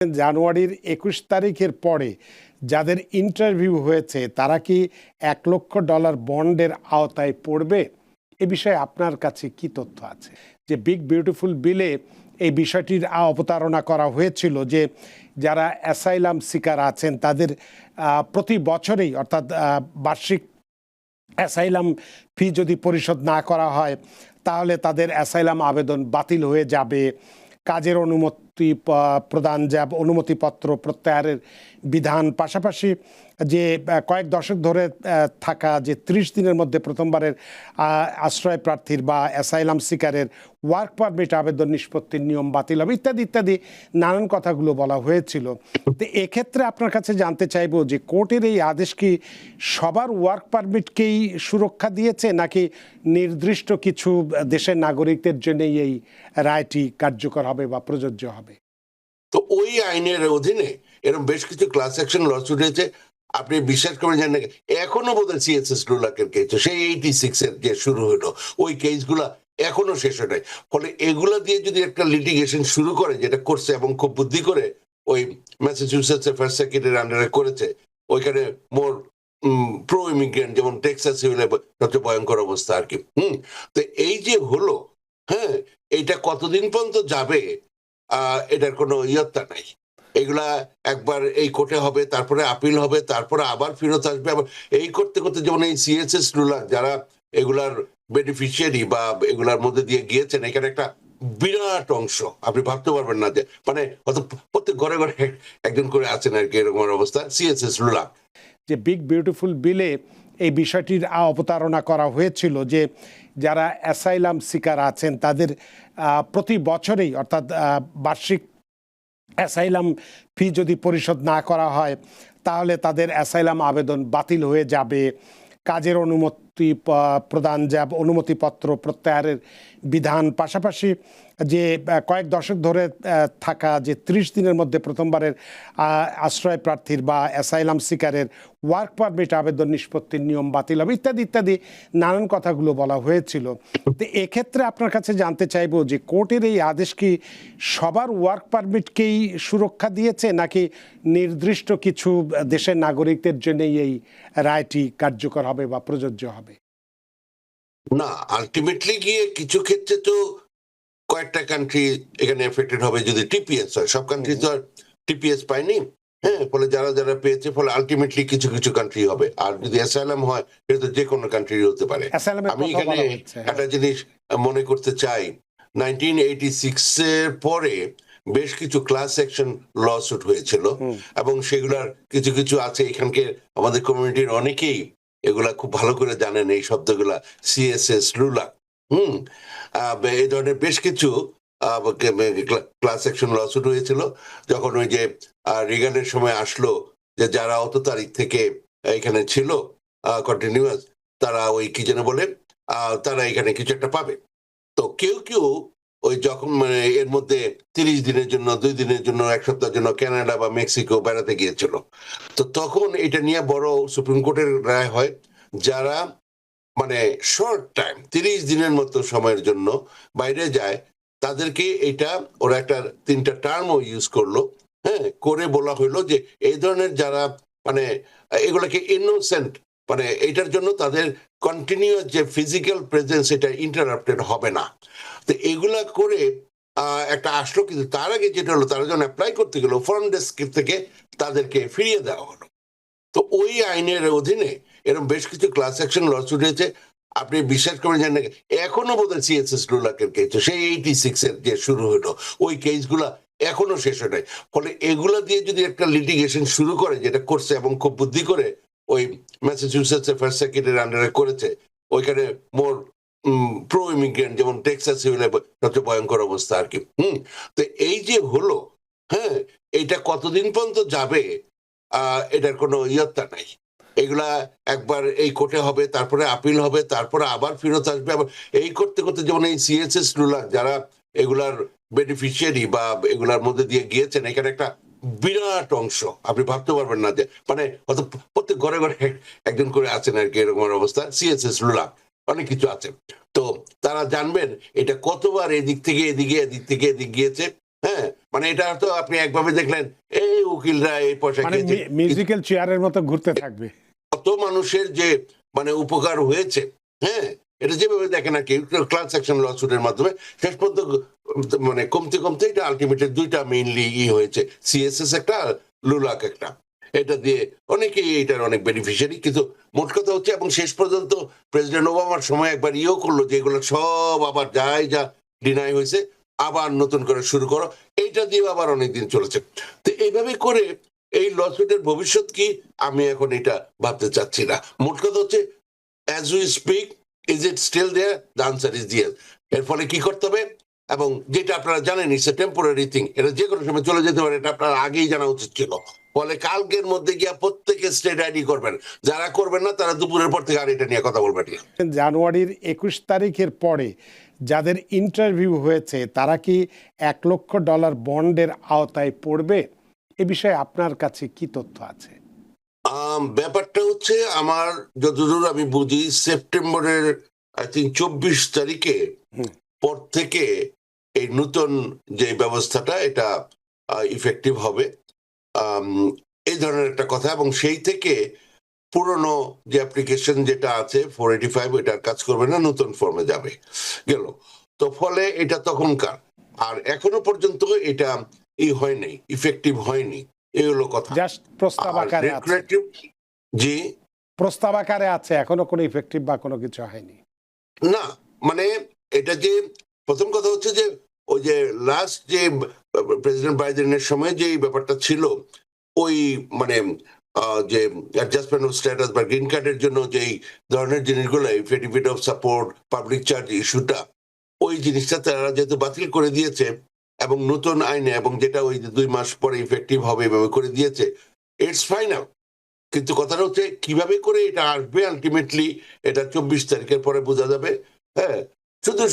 জানুয়ারির ২১ তারিখের পরে যাদের ইন্টারভিউ হয়েছে তারা কি $1,০০,০০০ বন্ডের আওতায় পড়বে? এ বিষয়ে আপনার কাছে কি তথ্য আছে? যে বিগ বিউটিফুল বিলে এই বিষয়টির অবতারণা করা হয়েছিল যে যারা অ্যাসাইলাম সিকার আছেন তাদের প্রতি বছরেই অর্থাৎ বার্ষিক অ্যাসাইলাম ফি যদি পরিশোধ না করা হয় তাহলে তাদের অ্যাসাইলাম আবেদন বাতিল হয়ে যাবে। কাজের অনুমতি প্রদান যা অনুমতিপত্র প্রত্যাহারের বিধান, পাশাপাশি যে কয়েক দশক ধরে থাকা যে ৩০ দিনের মধ্যে প্রথমবারের আশ্রয় প্রার্থীর বা অ্যাসাইলাম সিকারের ওয়ার্ক পারমিট আবেদন নিষ্পত্তির নিয়ম বাতিল হবে ইত্যাদি ইত্যাদি নানান কথাগুলো বলা হয়েছিল। তো এক্ষেত্রে আপনার কাছে জানতে চাইবো যে কোর্টের এই আদেশ কি সবার ওয়ার্ক পারমিটকেই সুরক্ষা দিয়েছে নাকি নির্দিষ্ট কিছু দেশের নাগরিকদের জন্যই এই রায়টি কার্যকর হবে বা প্রযোজ্য হবে? তো ওই আইনের অধীনে এরকম বেশ কিছু ক্লাস অ্যাকশন লসুট হয়েছে। আপনি বিশ্বাস করেন জানেন এখনো বোধহয় সিএসএস লুলাকের কেস সেই 86 এর যে শুরু হলো ওই কেসগুলা এখনো শেষ হয় নাই। ফলে এগুলা দিয়ে যদি একটা লিটিগেশন শুরু করে, যেটা করছে এবং খুব বুদ্ধি করে ওই ম্যাসাচুসেটস এর ফার্স্ট সার্কিটের আন্ডারে করেছে, ওইখানে মোর প্রো ইমিগ্রেন্ট যেমন টেক্সাস হইলে সবচেয়ে ভয়ঙ্কর অবস্থা আর কি। তো এই যে হলো, হ্যাঁ, এইটা কতদিন পর্যন্ত যাবে এটার কোনো ইয়ত্তা নাই। এগুলা একবার এই কোর্টে হবে, তারপরে আপিল হবে, তারপরে আবার ফেরত আসবে। আবার এই করতে করতে যেমন এই সিএসএস রুলার যারা এগুলার বেনিফিশিয়ারি বা এগুলার মধ্যে দিয়ে গিয়েছেন, এখানে একটা বিরাট অংশ আপনি ভাবতে পারবেন না যে মানে প্রত্যেক ঘরে ঘরে একজন করে আছেন আর কি এরকম অবস্থা সিএসএস রুলার। যে বিগ বিউটিফুল বিলে এই বিষয়টির অবতারণা করা হয়েছিল যে যারা অ্যাসাইলাম সিকার আছেন তাদের প্রতি বছরেই অর্থাৎ বার্ষিক অ্যাসাইলাম ফি যদি পরিশোধ না করা হয় তাহলে তাদের অ্যাসাইলাম আবেদন বাতিল হয়ে যাবে। কাজের অনুমতি প্রদান যা অনুমতিপত্র প্রত্যাহারের বিধান, পাশাপাশি যে কয়েক দশক ধরে থাকা যে ৩০ দিনের মধ্যে প্রথমবারের আশ্রয় প্রার্থীর বা অ্যাসাইলাম সিকারের ওয়ার্ক পারমিট আবেদন নিষ্পত্তির নিয়ম বাতিল হবে ইত্যাদি ইত্যাদি নানান কথাগুলো বলা হয়েছিল। তো এক্ষেত্রে আপনার কাছে জানতে চাইবো যে কোর্টের এই আদেশ কি সবার ওয়ার্ক পারমিটকেই সুরক্ষা দিয়েছে নাকি নির্দিষ্ট কিছু দেশের নাগরিকদের জন্যই এই রায়টি কার্যকর হবে বা প্রযোজ্য হবে? না, আলটিমেটলি গিয়ে কিছু ক্ষেত্রে তো কয়েকটা কান্ট্রি এখানে এফেক্টেড হবে যদি টিপিএস হয়। সব কান্ট্রি তো আর টিপিএস পায়নি, হ্যাঁ, ফলে যারা যারা পেয়েছে ফলে আলটিমেটলি কিছু কিছু কান্ট্রি হবে। আর যদি অ্যাসাইলাম হয় এটা তো যে কোনো কান্ট্রি হতে পারে। আমি এখানে একটা জিনিস মনে করতে চাই, 1986 এর পরে বেশ কিছু ক্লাস অ্যাকশন লসুট হয়েছিল এবং সেগুলার কিছু কিছু আছে এখানকে আমাদের কমিউনিটির অনেকেই এগুলা খুব ভালো করে জানেন এই শব্দগুলা, সিএসএস লুলাক। এই ধরনের বেশ কিছু ক্লাস অ্যাকশন লসুট হয়েছিল যখন ওই যে রিগানের সময় আসলো যে যারা অত তারিখ থেকে এখানে ছিল কন্টিনিউয়াস, তারা ওই কি যেন বলে তারা এখানে কিছু একটা পাবে। তো কেউ কেউ ওই যখন মানে এর মধ্যে 30 দিনের জন্য, 2 দিনের জন্য, 1 সপ্তাহের জন্য কানাডা বা মেক্সিকো বেড়াতে গিয়েছিল। তো তখন এটা নিয়ে বড় সুপ্রিম কোর্টের রায় হয়, যারা মানে শর্ট টাইম 30 দিনের মতো সময়ের জন্য বাইরে যায় তাদেরকে এটা ওরা একটা 3টা টার্মও ইউজ করলো, হ্যাঁ, করে বলা হইলো যে এই ধরনের যারা মানে এগুলাকে ইনোসেন্ট, মানে এটার জন্য তাদের কন্টিনিউয়াস যে ফিজিক্যাল প্রেজেন্স এটা ইন্টারাপ্টেড হবে না। তো এগুলা করে একটা আসলো, কিন্তু তার আগে যেটা হলো তারা যখন অ্যাপ্লাই করতে গেল ফরেন ডেস্ক থেকে তাদেরকে ফিরিয়ে দেওয়া হলো। তো ওই আইনের অধীনে এরকম বেশ কিছু ক্লাস অ্যাকশন লসুট হয়েছে। আপনি বিশ্বাস করেন জানেন এখনো বোধহয় সিএসএস লুলাকের কেস সেই 86 এর যে শুরু হলো ওই কেসগুলা এখনো শেষ হয় নাই। ফলে এগুলা দিয়ে যদি একটা লিটিগেশন শুরু করে, যেটা করছে এবং খুব বুদ্ধি করে ওই ম্যাসাচুসেটস এর ফার্স্ট সার্কিটের আন্ডারে করেছে, ওইখানে মোর প্রো ইমিগ্রেন্ট যেমন টেক্সাস হইলে সবচেয়ে ভয়ঙ্কর অবস্থা আর কি। তো এই যে হলো, হ্যাঁ, এইটা কতদিন পর্যন্ত যাবে এটার কোনো ইয়ত্তা নাই। এগুলা একবার এই কোর্টে হবে, তারপরে আপিল হবে, তারপরে আবার ফেরত আসবে। আবার এই করতে করতে যেমন এই সিএসএস রুলার যারা এগুলার বেনিফিশিয়ারি বা এগুলার মধ্যে দিয়ে গিয়েছেন, এখানে একটা বিরাট অংশ আপনি ভাবতে পারবেন না যে মানে হয়তো প্রত্যেক ঘরে ঘরে একজন করে আছেন আর কি এরকম অবস্থা সিএসএস রুলার, অনেক কিছু আছে। তো তারা জানবেন এটা কতবার এদিক থেকে এদিকে, এদিক থেকে এদিক গিয়েছে, হ্যাঁ, মানে এটা তো আপনি একভাবে দেখলেন এই উকিলরা এই পয়সা মানে খেয়েছে, মিউজিক্যাল চেয়ারের মতো ঘুরতে থাকবে। কত মানুষের যে মানে উপকার হয়েছে, হ্যাঁ, এটা যেভাবে দেখেন আর কি ক্লাস অ্যাকশন লসুটের মাধ্যমে শেষ পর্যন্ত মানে কমতে কমতে এটা আলটিমেটলি দুইটা মেইনলি হয়েছে, সিএসএস একটা আর লুলাক একটা। এটা দিয়ে অনেকেই এটার অনেক বেনিফিশিয়ারি, কিন্তু মোট কথা হচ্ছে এবং শেষ পর্যন্ত প্রেসিডেন্ট ওবামার সময় একবার করলো যে এগুলো সব আবার যা ডিনাই হয়েছে আবার নতুন করে শুরু করো, এইটা দিয়ে আবার অনেকদিন চলেছে। তো এইভাবে করে এই লসুটের ভবিষ্যৎ কি আমি এখন এটা ভাবতে চাচ্ছি না। মোট কথা হচ্ছে as we speak, is it still there? The answer is yes. এর ফলে কি করতে হবে, এবং যেটা আপনারা জানেন ইটস এ টেম্পোরারি থিং, এটা যে কোনো সময় চলে যেতে পারে, এটা আপনার আগেই জানা উচিত ছিল। ফলে কালকের মধ্যে গিয়া প্রত্যেকে স্টেট আইডি করবেন, যারা করবেন না তারা দুপুরের পর থেকে আর এটা নিয়ে কথা বলবেন না। জানুয়ারির 21 তারিখের পরে যাদের ইন্টারভিউ হয়েছে তারা কি $1,00,000 বন্ডের আওতায় পড়বে? এ বিষয়ে আপনার কাছে কি তথ্য আছে? ব্যাপারটা হচ্ছে আমার যতদূর আমি বুঝি সেপ্টেম্বরের আই থিঙ্ক 24 তারিখে পর থেকে এই নতুন যে ব্যবস্থাটা এটা ইফেক্টিভ হবে, এই ধরনের একটা কথা। এবং সেই থেকে পুরনো যে অ্যাপ্লিকেশন যেটা আছে 485 এটার কাজ করবে না, নতুন ফর্মে যাবে গেল। তো ফলে এটা তখনকার, আর এখনো পর্যন্ত এটা হয়নি, ইফেক্টিভ হয়নি, এই হলো কথা। জাস্ট প্রস্তাব আকারে আছে। জি, প্রস্তাব আকারে আছে, এখনো কোনো ইফেক্টিভ বা কোনো কিছু হয়নি। না মানে এটা যে প্রথম কথা হচ্ছে যে ওই যে লাস্ট যে প্রেসিডেন্ট বাইডেনের সময় যে ব্যাপারটা ছিল, ওই মানে যে অ্যাডজাস্টমেন্ট অফ স্ট্যাটাস বা গ্রিন কার্ডের জন্য যেই ধরনের জিনিসগুলো affidavit of support, public charge ইস্যুটা, ওই জিনিসটা তারা যেহেতু বাতিল করে দিয়েছে এবং নতুন আইনে, এবং যেটা ওই 2 মাস পরে ইফেক্টিভ হবে এভাবে করে দিয়েছে, ইটস ফাইনাল। কিন্তু কথাটা হচ্ছে কিভাবে করে এটা আসবে আলটিমেটলি এটা 24 তারিখের পরে বোঝা যাবে। হ্যাঁ,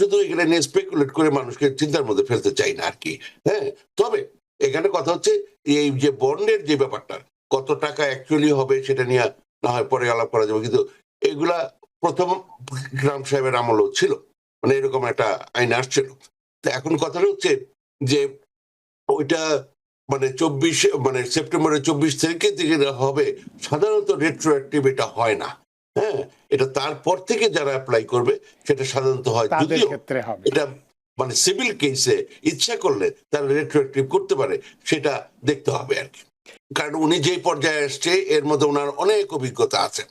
শুধু এখানে নিয়ে স্পেকুলেট করে মানুষকে চিন্তার মধ্যে ফেলতে চাই না আর কি। হ্যাঁ, তবে এখানে কথা হচ্ছে এই যে বন্ডের যে ব্যাপারটা কত টাকা অ্যাকচুয়ালি হবে সেটা নিয়ে না হয় পরে আলাপ করা যাবে, কিন্তু এগুলা প্রথম ট্রাম্প সাহেবের আমলও ছিল, মানে এরকম একটা আইন আসছিল। তো এখন কথাটা হচ্ছে যে ওইটা মানে 24 মানে সেপ্টেম্বরের 24 তারিখের দিকে হবে। সাধারণত রেট্রোঅ্যাক্টিভ এটা হয় না। হ্যাঁ, এটা তারপর থেকে যারা অ্যাপ্লাই করবে সেটা সাধারণত হয়, তাদের যদিও ক্ষেত্রে হবে। এটা মানে সিভিল কেসে ইচ্ছা করলে তারা রেট্রোঅ্যাক্টিভ করতে পারে, সেটা দেখতে হবে আর কি। কারণ উনি যেই পর্যায়ে আসছে এর মধ্যে ওনার অনেক অভিজ্ঞতা আছে।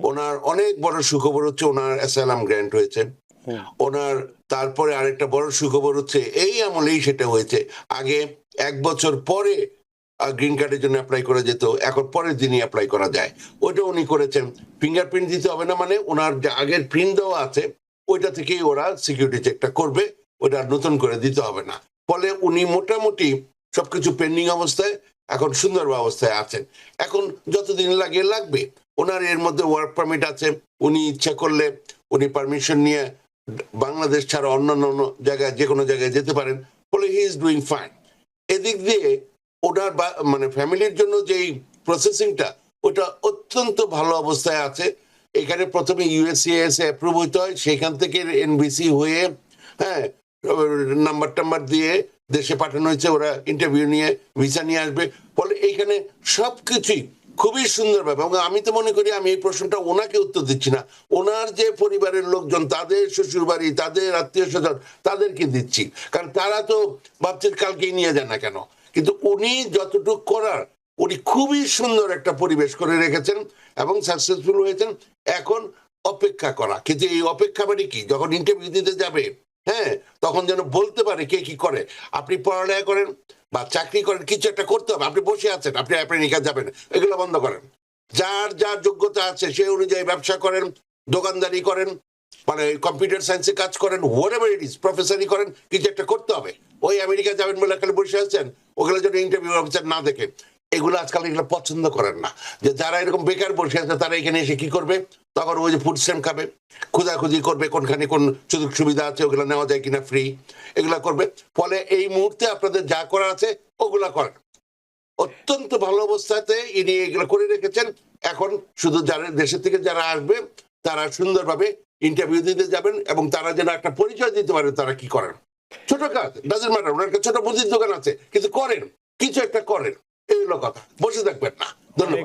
ওনার অনেক বড় সুখবর হচ্ছে ওনার অ্যাসাইলাম গ্র্যান্ট হয়েছে। ওনার তারপরে আরেকটা বড় সুখবর হচ্ছে এই আমলেই সেটা হয়েছে, আগে 1 বছর পরে গ্রিন কার্ডের জন্য অ্যাপ্লাই করা যেত, এখন পরের দিনই অ্যাপ্লাই করা যায়। ওইটা উনি করেছেন। ফিঙ্গারপ্রিন্ট দিতে হবে না, মানে ওনার যে আগের প্রিন্ট দেওয়া আছে ওইটা থেকেই ওরা সিকিউরিটি চেকটা করবে, ওটা নতুন করে দিতে হবে না। ফলে উনি মোটামুটি সবকিছু পেন্ডিং অবস্থায় এখন সুন্দর অবস্থায় আছেন। এখন যতদিন লাগবে, ওনার এর মধ্যে ওয়ার্ক পারমিট আছে, উনি ইচ্ছা করলে উনি পারমিশন নিয়ে বাংলাদেশ ছাড়া অন্যান্য জায়গায় যে কোনো জায়গায় যেতে পারেন। ফলে হি ইজ ডুইং ফাইন। এদিক দিয়ে ওনার মানে ফ্যামিলির জন্য যেই প্রসেসিংটা ওটা অত্যন্ত ভালো অবস্থায় আছে। এখানে প্রথমে ইউএসসিআইএস অ্যাপ্রুভ হইতে হয়, সেখান থেকে এনবিসি হয়ে হ্যাঁ নাম্বার দিয়ে দেশে পাঠানো হয়েছে, ওরা ইন্টারভিউ নিয়ে ভিসা নিয়ে আসবে। ফলে এইখানে সবকিছুই খুবই সুন্দরভাবে, এবং আমি তো মনে করি আমি এই প্রশ্নটা ওনাকে উত্তর দিচ্ছি না, ওনার যে পরিবারের লোকজন, তাদের শ্বশুর বাড়ি, তাদের আত্মীয় স্বজন, তাদেরকে দিচ্ছি। কারণ তারা তো ভাবছেন কালকেই নিয়ে যান না কেন, কিন্তু উনি যতটুকু করার উনি খুবই সুন্দর একটা পরিবেশ করে রেখেছেন এবং সাকসেসফুল হয়েছেন। এখন অপেক্ষা করা, কিন্তু এই অপেক্ষা মানে কি, যখন ইন্টারভিউ দিতে যাবে হ্যাঁ তখন যেন বলতে পারে কে কি করে। আপনি পড়ালেখা করেন বা চাকরি করেন, কিছু একটা করতে হবে, আপনি বসে আছেন, আপনি আমেরিকা যাবেন, এগুলো বন্ধ করেন। যার যার যোগ্যতা আছে সেই অনুযায়ী ব্যবসা করেন, দোকানদারি করেন, মানে কম্পিউটার সায়েন্সে কাজ করেন, হোয়াটএভার ইট ইজ, প্রফেসরি করেন, কিছু একটা করতে হবে। ওই আমেরিকা যাবেন বলে খালি বসে আছেন, ওগুলো যেন ইন্টারভিউ অফিসার না দেখে। এগুলো আজকাল এগুলো পছন্দ করেন না, যে যারা এরকম বেকার বসে আছে তারা এখানে এসে কি করবে, তখন ওই যে ফুড স্ট্যাম্প খাবে, খোঁজাখুঁজি করবে কোনখানে কোন সুযোগ সুবিধা আছে, ওগুলো নেওয়া যায় কিনা ফ্রি, এগুলা করবে। ফলে এই মুহূর্তে আপনাদের যা করার আছে ওগুলা করেন। অত্যন্ত ভালো অবস্থাতে ইনি এগুলো করে রেখেছেন। এখন শুধু যারা দেশের থেকে যারা আসবে তারা সুন্দরভাবে ইন্টারভিউ দিতে যাবেন এবং তারা যেন একটা পরিচয় দিতে পারে তারা কি করেন। ছোট কাজ, ডাজন্ট ম্যাটার, ওনার একটা ছোট মুদির দোকান আছে, কিন্তু করেন, কিছু একটা করেন, এই হলো কথা, বসে থাকবেন না। ধন্যবাদ।